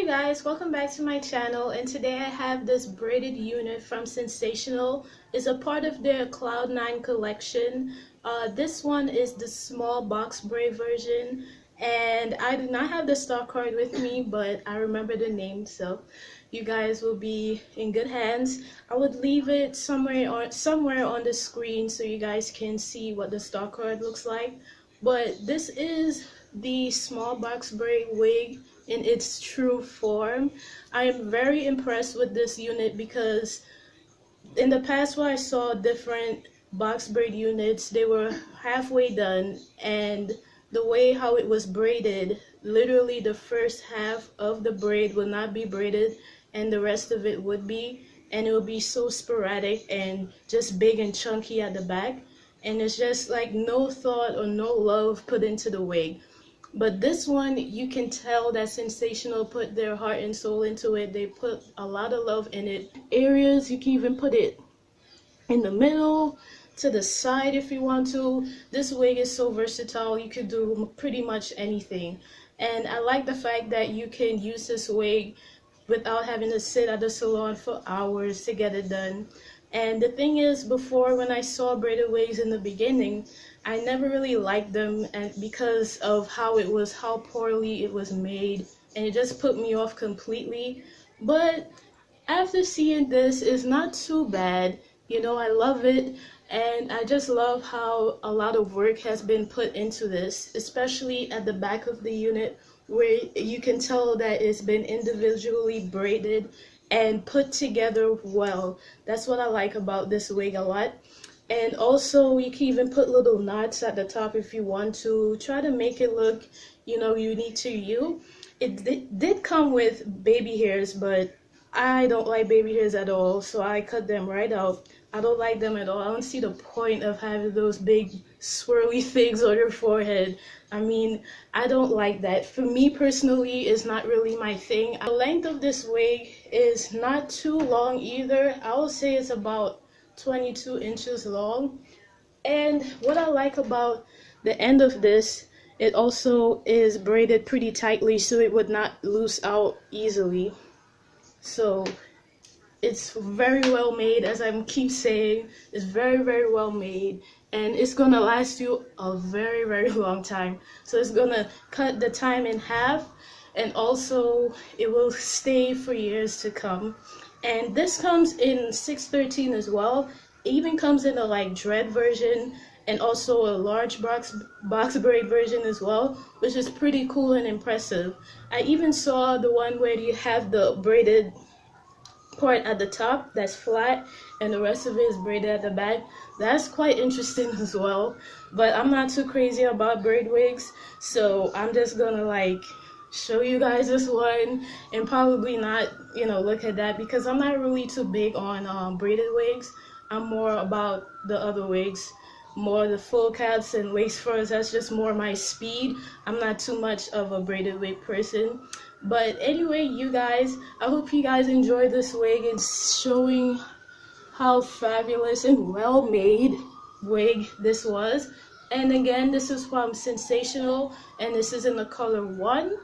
Hey guys, welcome back to my channel, and today I have this braided unit from Sensationnel. It's a part of their Cloud9 collection. This one is the small box braid version, and I do not have the stock card with me, but I remember the name, so you guys will be in good hands. I would leave it somewhere on the screen so you guys can see what the stock card looks like. But this is the small box braid wig in its true form. I am very impressed with this unit because in the past where I saw different box braid units, they were halfway done, and the way how it was braided, literally the first half of the braid would not be braided and the rest of it would be, and it would be so sporadic and just big and chunky at the back, and it's just like no thought or no love put into the wig. But this one, you can tell that Sensationnel put their heart and soul into it. They put a lot of love in it. Areas, you can even put it in the middle, to the side if you want to. This wig is so versatile, you could do pretty much anything. And I like the fact that you can use this wig without having to sit at the salon for hours to get it done. And the thing is, before, when I saw braided wigs in the beginning, I never really liked them, and because of how poorly it was made, and it just put me off completely. But after seeing this, it's not too bad. You know, I love it, and I just love how a lot of work has been put into this, especially at the back of the unit, where you can tell that it's been individually braided and put together well. That's what I like about this wig a lot. And also, you can even put little knots at the top if you want to try to make it look, you know, unique to you. It did come with baby hairs, but I don't like baby hairs at all, so I cut them right out. I don't like them at all. I don't see the point of having those big swirly things on your forehead. I mean, I don't like that. For me personally, it's not really my thing. The length of this wig is not too long either. I would say it's about 22 inches long. And what I like about the end of this, it also is braided pretty tightly so it would not loose out easily. So it's very well made, as I keep saying. It's very, very well made, and it's gonna last you a very, very long time. So it's gonna cut the time in half, and also it will stay for years to come. And this comes in 613 as well. It even comes in a like dread version, and also a large box braid version as well, which is pretty cool and impressive. I even saw the one where you have the braided part at the top that's flat and the rest of it is braided at the back. That's quite interesting as well, but I'm not too crazy about braid wigs, so I'm just gonna like show you guys this one and probably not, you know, look at that, because I'm not really too big on braided wigs. I'm more about the other wigs, more the full caps and lace fronts. That's just more my speed. I'm not too much of a braided wig person. But anyway, you guys, I hope you guys enjoy this wig and showing how fabulous and well made wig this was. And again, this is from Sensationnel, and this is in the color 1.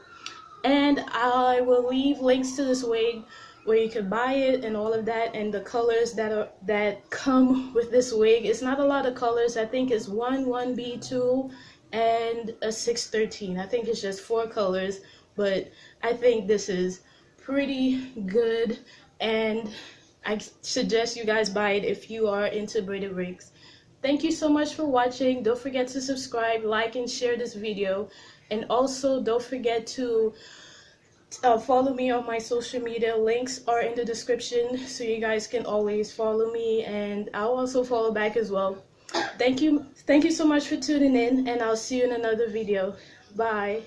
And I will leave links to this wig where you can buy it and all of that, and the colors that come with this wig. It's not a lot of colors. I think it's 1B, 2, and a 613. I think it's just 4 colors, but I think this is pretty good, and I suggest you guys buy it if you are into braided wigs. Thank you so much for watching. Don't forget to subscribe, like, and share this video, and also don't forget to follow me on my social media. Links are in the description, so you guys can always follow me, and I'll also follow back as well. Thank you so much for tuning in, and I'll see you in another video. Bye.